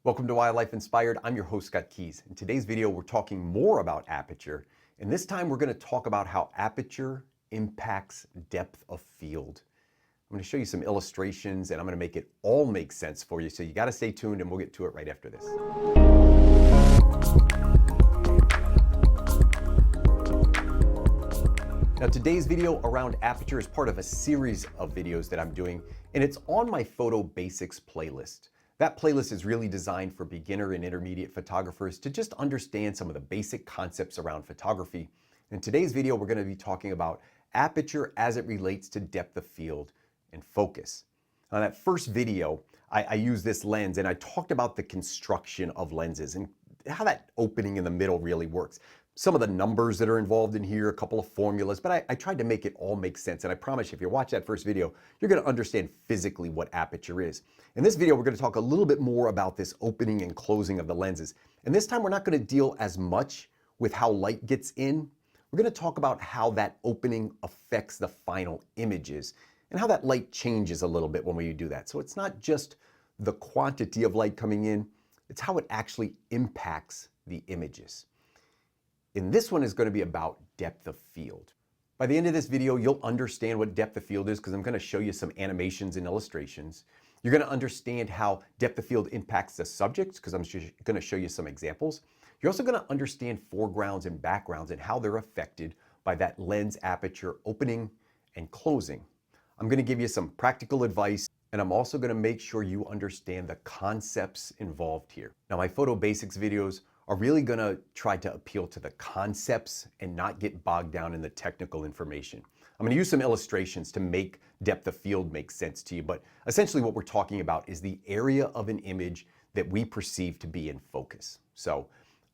Welcome to Wildlife Inspired. I'm your host, Scott Keys. In today's video, we're talking more about aperture, and this time we're going to talk about how aperture impacts depth of field. I'm going to show you some illustrations, and I'm going to make it all make sense for you, so you got to stay tuned, and we'll get to it right after this. Now, today's video around aperture is part of a series of videos that I'm doing, and it's on my Photo Basics playlist. That playlist is really designed for beginner and intermediate photographers to just understand some of the basic concepts around photography. In today's video, we're going to be talking about aperture as it relates to depth of field and focus. On that first video, I used this lens and I talked about the construction of lenses and how that opening in the middle really works. Some of the numbers that are involved in here, a couple of formulas, but I tried to make it all make sense. And I promise you, if you watch that first video, you're going to understand physically what aperture is. In this video, we're going to talk a little bit more about this opening and closing of the lenses. And this time, we're not going to deal as much with how light gets in. We're going to talk about how that opening affects the final images and how that light changes a little bit when we do that. So it's not just the quantity of light coming in, it's how it actually impacts the images. And this one is going to be about depth of field. By the end of this video, you'll understand what depth of field is because I'm going to show you some animations and illustrations. You're going to understand how depth of field impacts the subjects because I'm going to show you some examples. You're also going to understand foregrounds and backgrounds and how they're affected by that lens aperture opening and closing. I'm going to give you some practical advice, and I'm also going to make sure you understand the concepts involved here. Now, my Photo Basics videos are really going to try to appeal to the concepts and not get bogged down in the technical information. I'm going to use some illustrations to make depth of field make sense to you, but essentially what we're talking about is the area of an image that we perceive to be in focus. So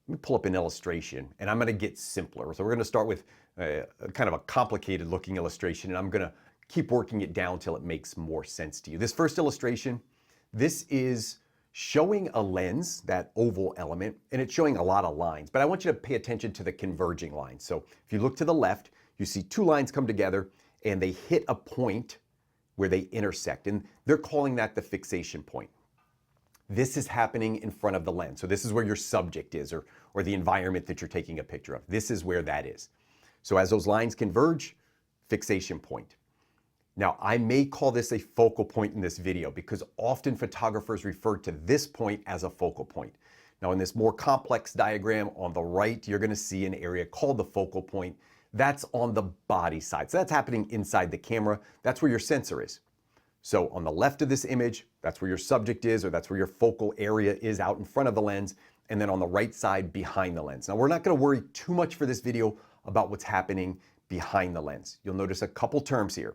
let me pull up an illustration, and I'm going to get simpler. So we're going to start with kind of a complicated looking illustration, and I'm going to keep working it down till it makes more sense to you. This first illustration, this is showing a lens, that oval element, and it's showing a lot of lines, but I want you to pay attention to the converging lines. So if you look to the left, you see two lines come together and they hit a point where they intersect, and they're calling that the fixation point. This is happening in front of the lens. So this is where your subject is, or the environment that you're taking a picture of. This is where that is. So as those lines converge, fixation point. Now, I may call this a focal point in this video because often photographers refer to this point as a focal point. Now, in this more complex diagram on the right, you're going to see an area called the focal point. That's on the body side. So that's happening inside the camera. That's where your sensor is. So on the left of this image, that's where your subject is, or that's where your focal area is out in front of the lens. And then on the right side, behind the lens. Now, we're not going to worry too much for this video about what's happening behind the lens. You'll notice a couple terms here.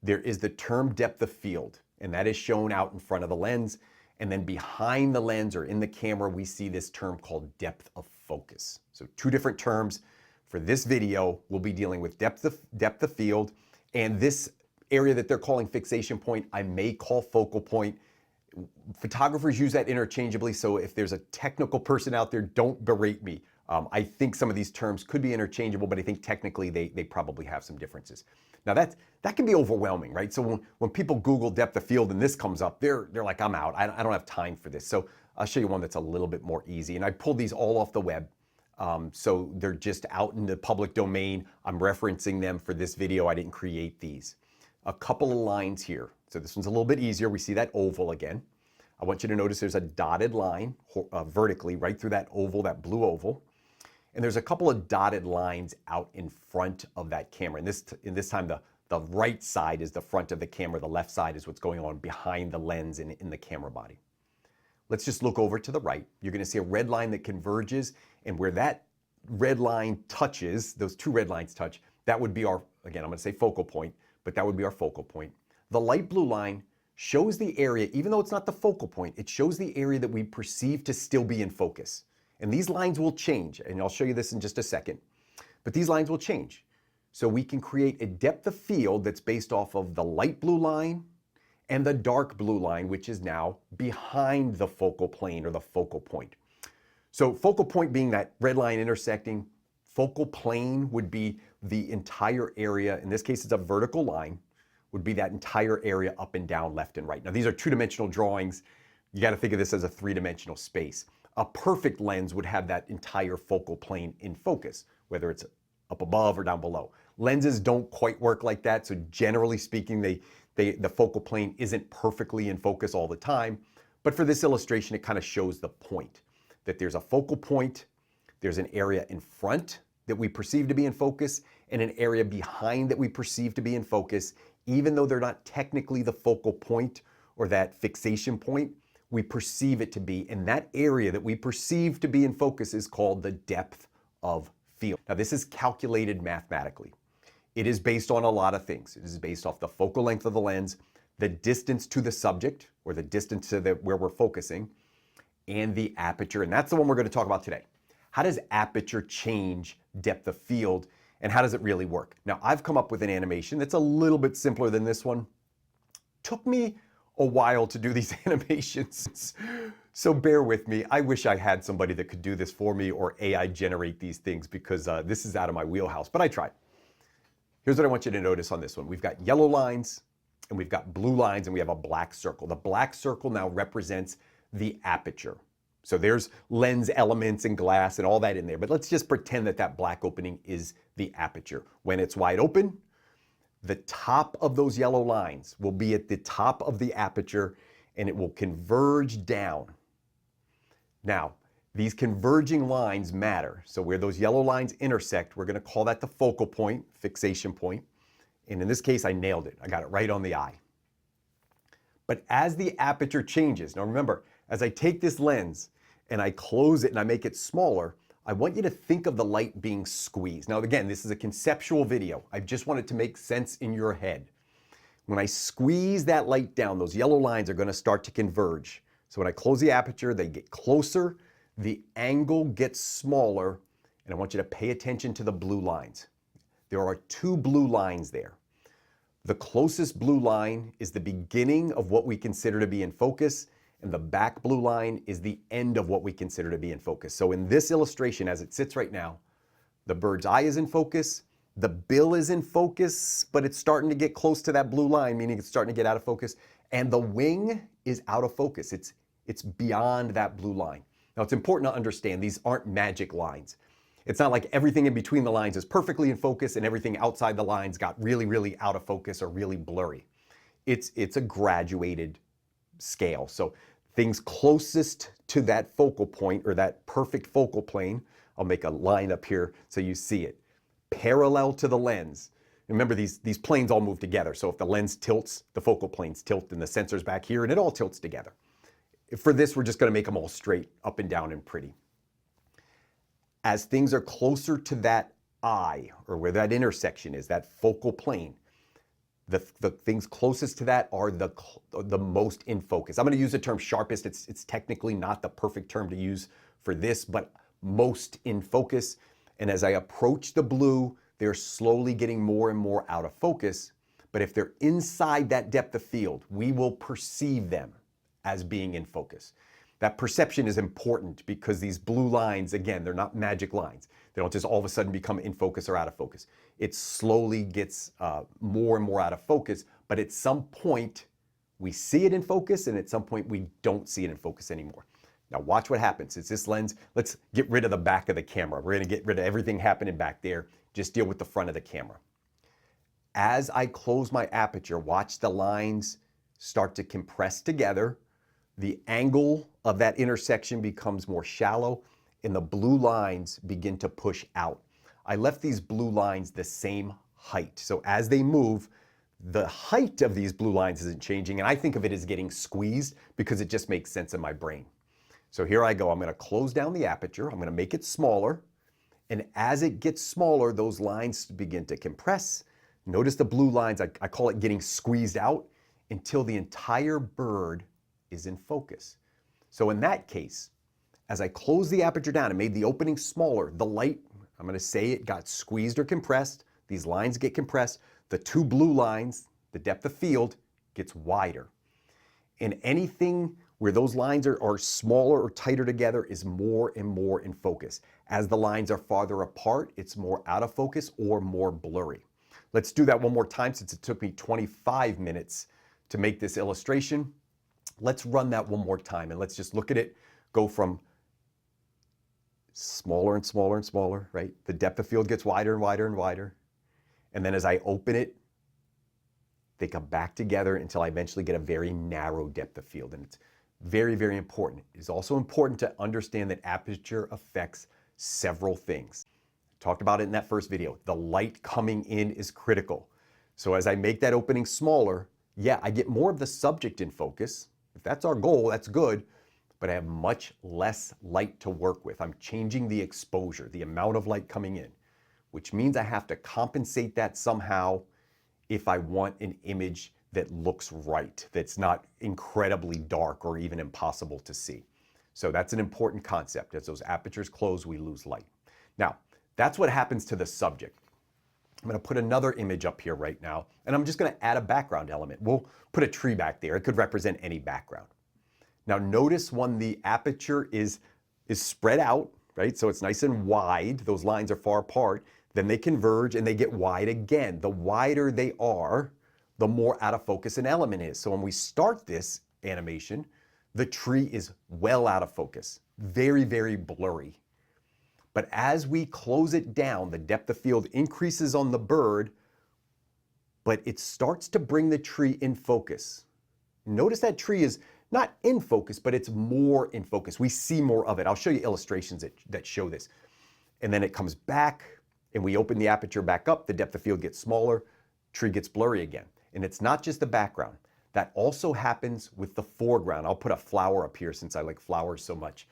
There is the term depth of field, and that is shown out in front of the lens. And then behind the lens or in the camera, we see this term called depth of focus. So two different terms. For this video, we'll be dealing with depth of field, and this area that they're calling fixation point, I may call focal point. Photographers use that interchangeably, so if there's a technical person out there, don't berate me. I think some of these terms could be interchangeable, but I think technically they probably have some differences. Now that can be overwhelming, right? So when people Google depth of field and this comes up, they're like, I'm out. I don't have time for this. So I'll show you one that's a little bit more easy. And I pulled these all off the web. So they're just out in the public domain. I'm referencing them for this video. I didn't create these. A couple of lines here. So this one's a little bit easier. We see that oval again. I want you to notice there's a dotted line vertically right through that oval, that blue oval. And there's a couple of dotted lines out in front of that camera. And this time, the right side is the front of the camera. The left side is what's going on behind the lens in the camera body. Let's just look over to the right. You're going to see a red line that converges. And where that red line touches, those two red lines touch, that would be our, again, I'm going to say focal point, but that would be our focal point. The light blue line shows the area, even though it's not the focal point, it shows the area that we perceive to still be in focus. And these lines will change, and I'll show you this in just a second, but these lines will change. So we can create a depth of field that's based off of the light blue line and the dark blue line, which is now behind the focal plane or the focal point. So focal point being that red line intersecting, focal plane would be the entire area, in this case it's a vertical line, would be that entire area up and down, left and right. Now these are two-dimensional drawings. You got to think of this as a three-dimensional space. A perfect lens would have that entire focal plane in focus, whether it's up above or down below. Lenses don't quite work like that, so generally speaking, the focal plane isn't perfectly in focus all the time. But for this illustration, it kind of shows the point, that there's a focal point, there's an area in front that we perceive to be in focus, and an area behind that we perceive to be in focus. Even though they're not technically the focal point or that fixation point, we perceive it to be. And that area that we perceive to be in focus is called the depth of field. Now, this is calculated mathematically. It is based on a lot of things. It is based off the focal length of the lens, the distance to the subject, or the distance to where we're focusing, and the aperture. And that's the one we're going to talk about today. How does aperture change depth of field, and how does it really work? Now, I've come up with an animation that's a little bit simpler than this one. Took me a while to do these animations, so bear with me. I wish I had somebody that could do this for me or AI generate these things, because this is out of my wheelhouse, but I tried. Here's what I want you to notice on this one. We've got yellow lines, and we've got blue lines, and we have a black circle. The black circle now represents the aperture. So there's lens elements and glass and all that in there, but let's just pretend that that black opening is the aperture. When it's wide open, the top of those yellow lines will be at the top of the aperture, and it will converge down. Now, these converging lines matter. So where those yellow lines intersect, we're going to call that the focal point, fixation point. And in this case, I nailed it. I got it right on the eye. But as the aperture changes, now remember, as I take this lens and I close it and I make it smaller, I want you to think of the light being squeezed. Now again, this is a conceptual video. I just want it to make sense in your head. When I squeeze that light down, those yellow lines are going to start to converge. So when I close the aperture, they get closer, the angle gets smaller, and I want you to pay attention to the blue lines. There are two blue lines there. The closest blue line is the beginning of what we consider to be in focus, and the back blue line is the end of what we consider to be in focus. So in this illustration, as it sits right now, the bird's eye is in focus, the bill is in focus, but it's starting to get close to that blue line, meaning it's starting to get out of focus, and the wing is out of focus. It's beyond that blue line. Now, it's important to understand these aren't magic lines. It's not like everything in between the lines is perfectly in focus and everything outside the lines got really, really out of focus or really blurry. It's a graduated scale. So things closest to that focal point or that perfect focal plane, I'll make a line up here so you see it, parallel to the lens. Remember, these planes all move together. So if the lens tilts, the focal planes tilt, and the sensor's back here, and it all tilts together. For this, we're just going to make them all straight, up and down, and pretty. As things are closer to that eye, or where that intersection is, that focal plane, the things closest to that are the most in focus. I'm going to use the term sharpest. It's technically not the perfect term to use for this, but most in focus. And as I approach the blue, they're slowly getting more and more out of focus. But if they're inside that depth of field, we will perceive them as being in focus. That perception is important because these blue lines, again, they're not magic lines. They don't just all of a sudden become in focus or out of focus. It slowly gets more and more out of focus, but at some point we see it in focus, and at some point we don't see it in focus anymore. Now watch what happens. It's this lens. Let's get rid of the back of the camera. We're going to get rid of everything happening back there. Just deal with the front of the camera. As I close my aperture, watch the lines start to compress together. The angle of that intersection becomes more shallow, and the blue lines begin to push out. I left these blue lines the same height. So as they move, the height of these blue lines isn't changing, and I think of it as getting squeezed because it just makes sense in my brain. So here I go. I'm going to close down the aperture. I'm going to make it smaller. And as it gets smaller, those lines begin to compress. Notice the blue lines, I call it getting squeezed out until the entire bird is in focus. So in that case, as I close the aperture down and made the opening smaller, the light, I'm going to say it got squeezed or compressed. These lines get compressed. The two blue lines, the depth of field, gets wider. And anything where those lines are smaller or tighter together is more and more in focus. As the lines are farther apart, it's more out of focus or more blurry. Let's do that one more time since it took me 25 minutes to make this illustration. Let's run that one more time and let's just look at it go from smaller and smaller and smaller, right? The depth of field gets wider and wider and wider. And then as I open it, they come back together until I eventually get a very narrow depth of field. And it's very, very important. It's also important to understand that aperture affects several things. I talked about it in that first video. The light coming in is critical. So as I make that opening smaller, yeah, I get more of the subject in focus. If that's our goal, that's good, but I have much less light to work with. I'm changing the exposure, the amount of light coming in, which means I have to compensate that somehow if I want an image that looks right, that's not incredibly dark or even impossible to see. So that's an important concept. As those apertures close, we lose light. Now, that's what happens to the subject. I'm going to put another image up here right now, and I'm just going to add a background element. We'll put a tree back there. It could represent any background. Now notice when the aperture is spread out, right? So it's nice and wide. Those lines are far apart. Then they converge and they get wide again. The wider they are, the more out of focus an element is. So when we start this animation, the tree is well out of focus, very, very blurry. But as we close it down, the depth of field increases on the bird, but it starts to bring the tree in focus. Notice that tree is not in focus, but it's more in focus. We see more of it. I'll show you illustrations that show this. And then it comes back, and we open the aperture back up, the depth of field gets smaller, tree gets blurry again. And it's not just the background. That also happens with the foreground. I'll put a flower up here since I like flowers so much.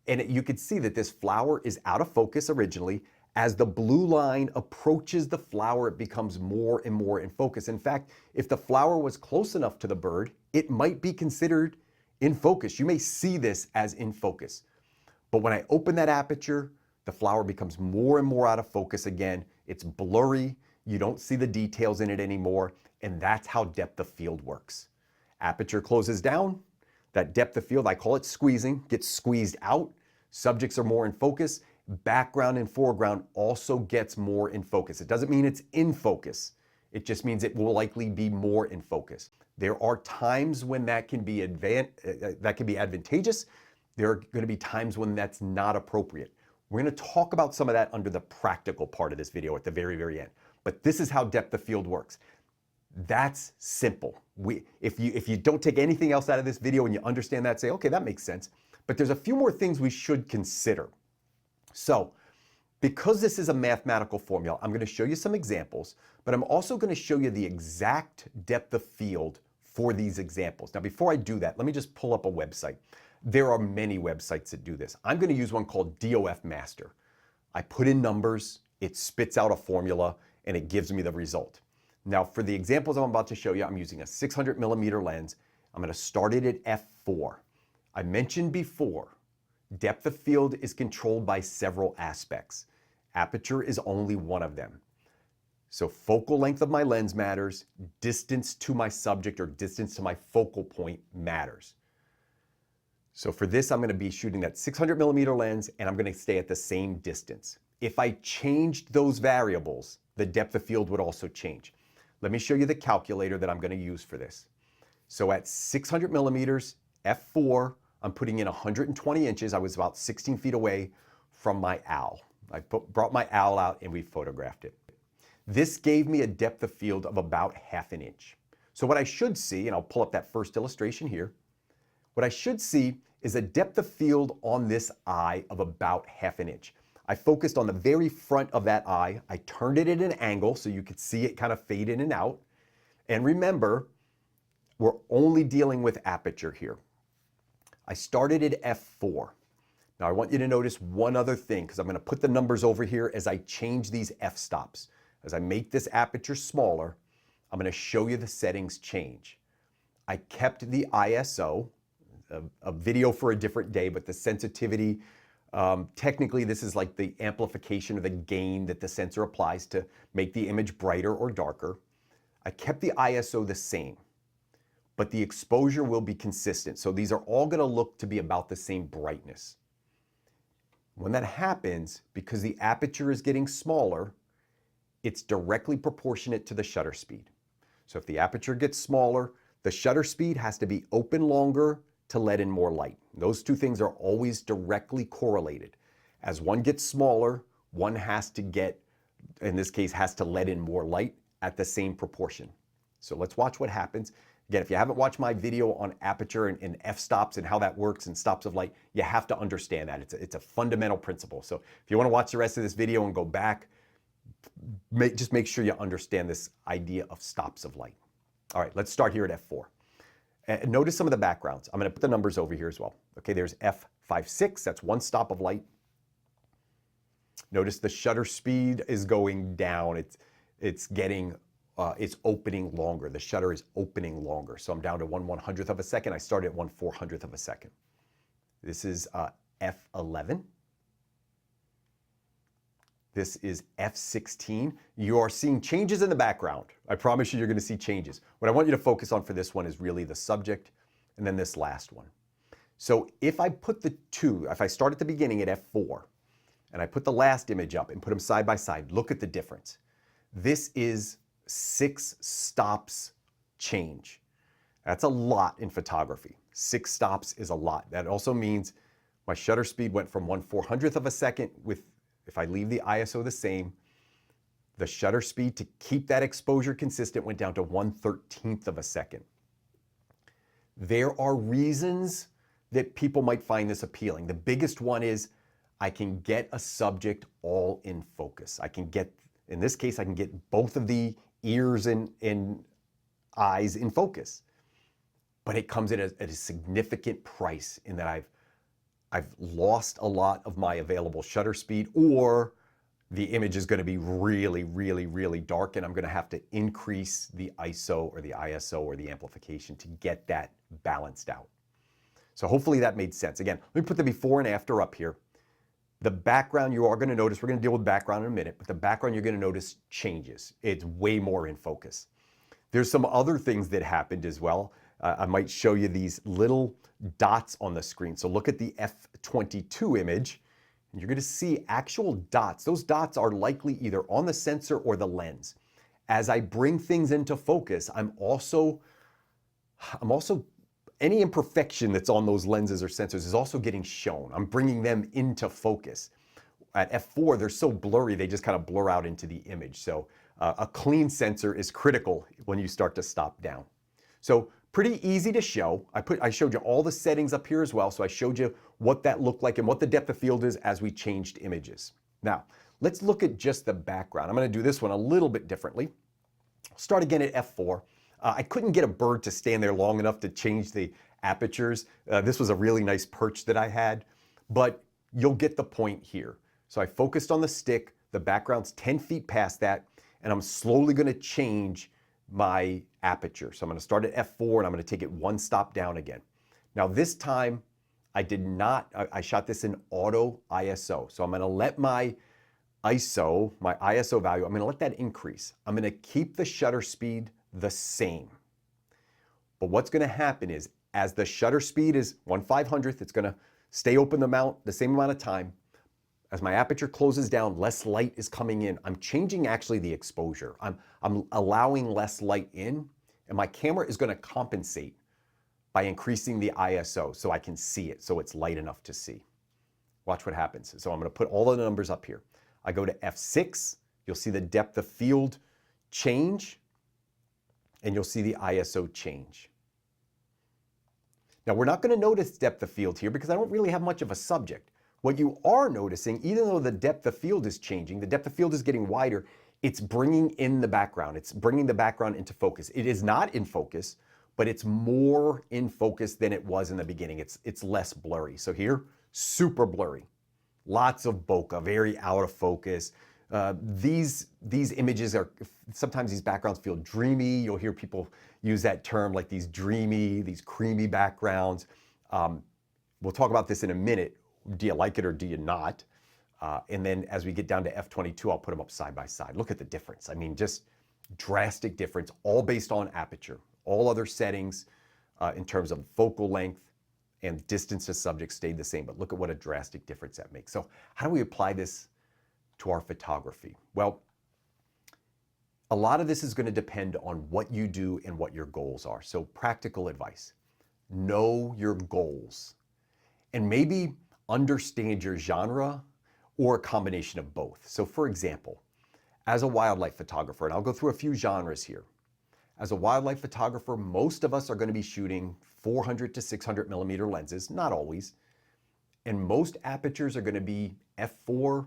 You could see that this flower is out of focus originally. As the blue line approaches the flower, it becomes more and more in focus. In fact, if the flower was close enough to the bird, it might be considered in focus. You may see this as in focus. But when I open that aperture, the flower becomes more and more out of focus again. It's blurry. You don't see the details in it anymore. And that's how depth of field works. Aperture closes down. That depth of field, I call it squeezing, gets squeezed out. Subjects are more in focus. Background and foreground also gets more in focus. It doesn't mean it's in focus. It just means it will likely be more in focus. There are times when that can be advantageous. There are going to be times when that's not appropriate. We're going to talk about some of that under the practical part of this video at the very, very end. But this is how depth of field works. That's simple. If you don't take anything else out of this video and you understand that, say, okay, that makes sense. But there's a few more things we should consider. So, because this is a mathematical formula, I'm going to show you some examples, but I'm also going to show you the exact depth of field for these examples. Now, before I do that, let me just pull up a website. There are many websites that do this. I'm going to use one called DOF Master. I put in numbers, it spits out a formula, and it gives me the result. Now, for the examples I'm about to show you, I'm using a 600 millimeter lens. I'm going to start it at f4. I mentioned before, depth of field is controlled by several aspects. Aperture is only one of them. So focal length of my lens matters, distance to my subject or distance to my focal point matters. So for this, I'm going to be shooting that 600 millimeter lens and I'm going to stay at the same distance. If I changed those variables, the depth of field would also change. Let me show you the calculator that I'm going to use for this. So at 600 millimeters, f4, I'm putting in 120 inches. I was about 16 feet away from my owl. I brought my owl out and we photographed it. This gave me a depth of field of about ½ an inch. So what I should see, and I'll pull up that first illustration here, what I should see is a depth of field on this eye of about ½ an inch. I focused on the very front of that eye. I turned it at an angle so you could see it kind of fade in and out. And remember, we're only dealing with aperture here. I started at f4. Now I want you to notice one other thing because I'm going to put the numbers over here as I change these f-stops. As I make this aperture smaller, I'm going to show you the settings change. I kept the ISO, a video for a different day, but the sensitivity, technically this is like the amplification or the gain that the sensor applies to make the image brighter or darker. I kept the ISO the same, but the exposure will be consistent. So these are all going to look to be about the same brightness. When that happens, because the aperture is getting smaller, it's directly proportionate to the shutter speed. So if the aperture gets smaller, The shutter speed has to be open longer to let in more light. Those two things are always directly correlated. As one gets smaller, one has to get, in this case, has to let in more light at the same proportion. So let's watch what happens. Again, if you haven't watched my video on aperture and f-stops and how that works and stops of light, you have to understand that. It's a fundamental principle. So if you want to watch the rest of this video and go back, just make sure you understand this idea of stops of light. All right, let's start here at f4. And notice some of the backgrounds. I'm going to put the numbers over here as well. Okay, there's f5.6, that's one stop of light. Notice the shutter speed is going down. It's opening longer. The shutter is opening longer. So I'm down to 1/100th of a second. I started at 1/400th of a second. This is f11. This is f16. You are seeing changes in the background. I promise you're going to see changes. What I want you to focus on for this one is really the subject and then this last one. So if I put the two, if I start at the beginning at f4 and I put the last image up and put them side by side, look at the difference. This is 6 stops change. That's a lot in photography. 6 stops is a lot. That also means my shutter speed went from 1/400th of a second with, if I leave the ISO the same, the shutter speed to keep that exposure consistent went down to 1/13th of a second. There are reasons that people might find this appealing. The biggest one is I can get a subject all in focus. I can get, in this case, I can get both of the ears and eyes in focus. But it comes at a significant price in that I've lost a lot of my available shutter speed, or the image is going to be really, really, really dark and I'm going to have to increase the ISO or the ISO or the amplification to get that balanced out. So hopefully that made sense. Again, let me put the before and after up here. The background you are going to notice, we're going to deal with background in a minute, but the background you're going to notice changes. It's way more in focus. There's some other things that happened as well. I might show you these little dots on the screen. So look at the f22 image, and you're going to see actual dots. Those dots are likely either on the sensor or the lens. As I bring things into focus, I'm also any imperfection that's on those lenses or sensors is also getting shown. I'm bringing them into focus. At f4, they're so blurry, they just kind of blur out into the image. So a clean sensor is critical when you start to stop down. So pretty easy to show. I showed you all the settings up here as well. So I showed you what that looked like and what the depth of field is as we changed images. Now, let's look at just the background. I'm going to do this one a little bit differently. I'll start again at f4. I couldn't get a bird to stand there long enough to change the apertures. This was a really nice perch that I had, but you'll get the point here. So I focused on the stick, the background's 10 feet past that, and I'm slowly going to change my aperture. So I'm going to start at f4 and I'm going to take it one stop down again. Now this time I shot this in auto ISO. So I'm going to let my ISO value, I'm going to let that increase. I'm going to keep the shutter speed the same. But what's going to happen is as the shutter speed is 1/500th, it's going to stay open the same amount of time. As my aperture closes down, less light is coming in. I'm changing actually the exposure. I'm allowing less light in, and my camera is going to compensate by increasing the ISO so I can see it, so it's light enough to see. Watch what happens. So I'm going to put all the numbers up here. I go to f6, you'll see the depth of field change, and you'll see the ISO change. Now we're not going to notice depth of field here because I don't really have much of a subject. What you are noticing, even though the depth of field is changing, the depth of field is getting wider, it's bringing in the background. It's bringing the background into focus. It is not in focus, but it's more in focus than it was in the beginning. It's less blurry. So here, super blurry. Lots of bokeh, very out of focus. These images are, sometimes these backgrounds feel dreamy. You'll hear people use that term, like these dreamy, these creamy backgrounds. We'll talk about this in a minute. Do you like it or do you not? And then as we get down to f22, I'll put them up side by side. Look at the difference. I mean, just drastic difference, all based on aperture. All other settings in terms of focal length and distance to subject stayed the same, but look at what a drastic difference that makes. So how do we apply this to our photography? Well, A lot of this is going to depend on what you do and what your goals are. So practical advice, know your goals and maybe understand your genre or a combination of both. So for example, as a wildlife photographer, and I'll go through a few genres here. As a wildlife photographer, most of us are going to be shooting 400 to 600 millimeter lenses, not always. And most apertures are going to be f4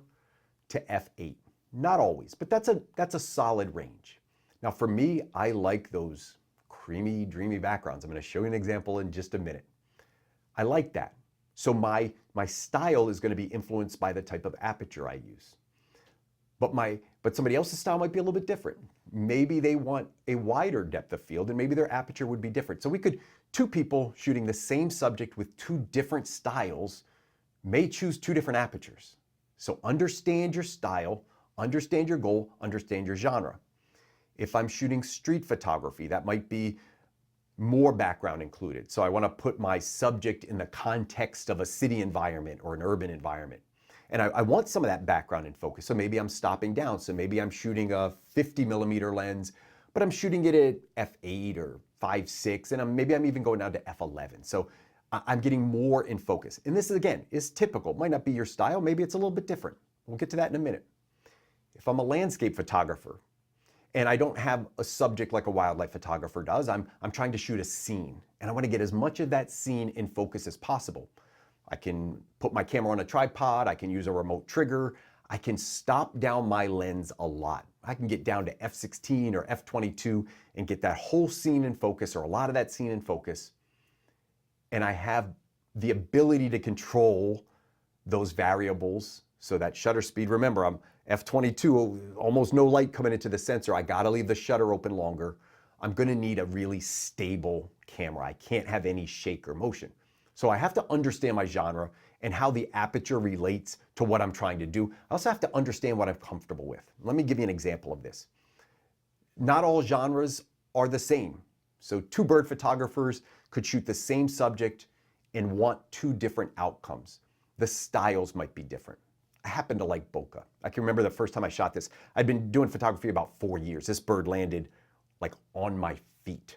to f8. Not always, but that's a solid range. Now for me, I like those creamy, dreamy backgrounds. I'm going to show you an example in just a minute. I like that. So my style is going to be influenced by the type of aperture I use. But somebody else's style might be a little bit different. Maybe they want a wider depth of field and maybe their aperture would be different. So two people shooting the same subject with two different styles may choose two different apertures. So understand your style, understand your goal, understand your genre. If I'm shooting street photography, that might be more background included. So I want to put my subject in the context of a city environment or an urban environment. And I want some of that background in focus. So maybe I'm stopping down. So maybe I'm shooting a 50 millimeter lens, but I'm shooting it at f8 or 5.6, and maybe I'm even going down to f11. So I'm getting more in focus. And this, again, is typical. It might not be your style. Maybe it's a little bit different. We'll get to that in a minute. If I'm a landscape photographer and I don't have a subject like a wildlife photographer does, I'm trying to shoot a scene, and I want to get as much of that scene in focus as possible. I can put my camera on a tripod, I can use a remote trigger, I can stop down my lens a lot. I can get down to f16 or f22 and get that whole scene in focus, or a lot of that scene in focus. And I have the ability to control those variables. So that shutter speed, remember, I'm f22, almost no light coming into the sensor. I gotta leave the shutter open longer. I'm gonna need a really stable camera. I can't have any shake or motion. So I have to understand my genre and how the aperture relates to what I'm trying to do. I also have to understand what I'm comfortable with. Let me give you an example of this. Not all genres are the same. So two bird photographers could shoot the same subject and want two different outcomes. The styles might be different. I happen to like bokeh. I can remember the first time I shot this. I'd been doing photography about 4 years. This bird landed like on my feet.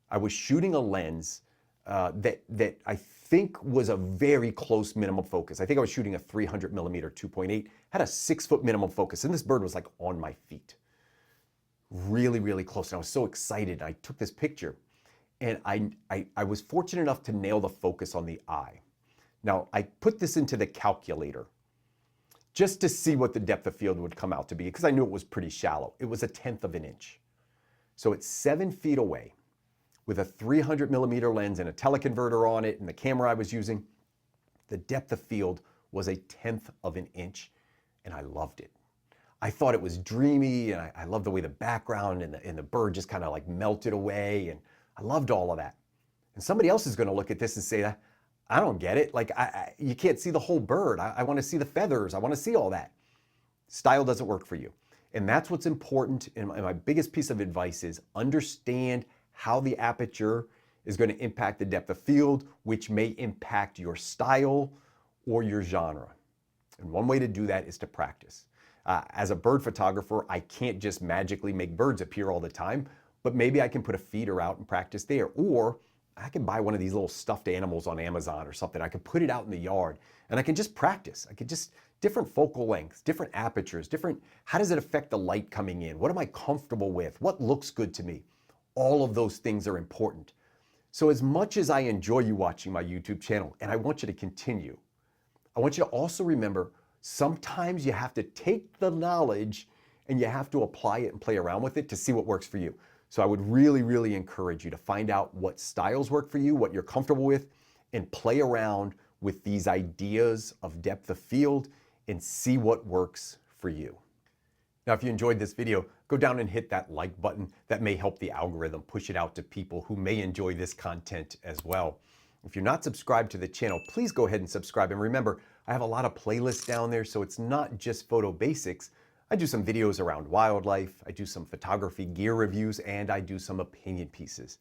I was shooting a lens that I think was a very close minimum focus. I think I was shooting a 300 millimeter 2.8, had a 6 foot minimum focus, and this bird was like on my feet. Really, really close. And I was so excited. I took this picture, and I was fortunate enough to nail the focus on the eye. Now, I put this into the calculator just to see what the depth of field would come out to be, because I knew it was pretty shallow. It was 1/10 of an inch. So it's 7 feet away with a 300 millimeter lens and a teleconverter on it and the camera I was using. The depth of field was 1/10 of an inch, and I loved it. I thought it was dreamy, and I loved the way the background and the bird just kind of like melted away, and I loved all of that. And somebody else is going to look at this and say, I don't get it. Like, you can't see the whole bird. I want to see the feathers. I want to see all that. Style doesn't work for you. And that's what's important. And my biggest piece of advice is understand how the aperture is going to impact the depth of field, which may impact your style or your genre. And one way to do that is to practice. As a bird photographer, I can't just magically make birds appear all the time, but maybe I can put a feeder out and practice there. Or I can buy one of these little stuffed animals on Amazon or something. I can put it out in the yard and I can just practice. I could just, different focal lengths, different apertures, how does it affect the light coming in? What am I comfortable with? What looks good to me? All of those things are important. So as much as I enjoy you watching my YouTube channel, and I want you to continue, I want you to also remember sometimes you have to take the knowledge and you have to apply it and play around with it to see what works for you. So I would really, really encourage you to find out what styles work for you, what you're comfortable with, and play around with these ideas of depth of field and see what works for you. Now, if you enjoyed this video, go down and hit that like button. That may help the algorithm push it out to people who may enjoy this content as well. If you're not subscribed to the channel, please go ahead and subscribe. And remember, I have a lot of playlists down there, so it's not just photo basics. I do some videos around wildlife, I do some photography gear reviews, and I do some opinion pieces.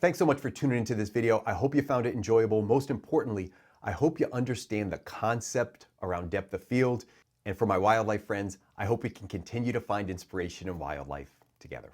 Thanks so much for tuning into this video. I hope you found it enjoyable. Most importantly, I hope you understand the concept around depth of field. And for my wildlife friends, I hope we can continue to find inspiration in wildlife. together.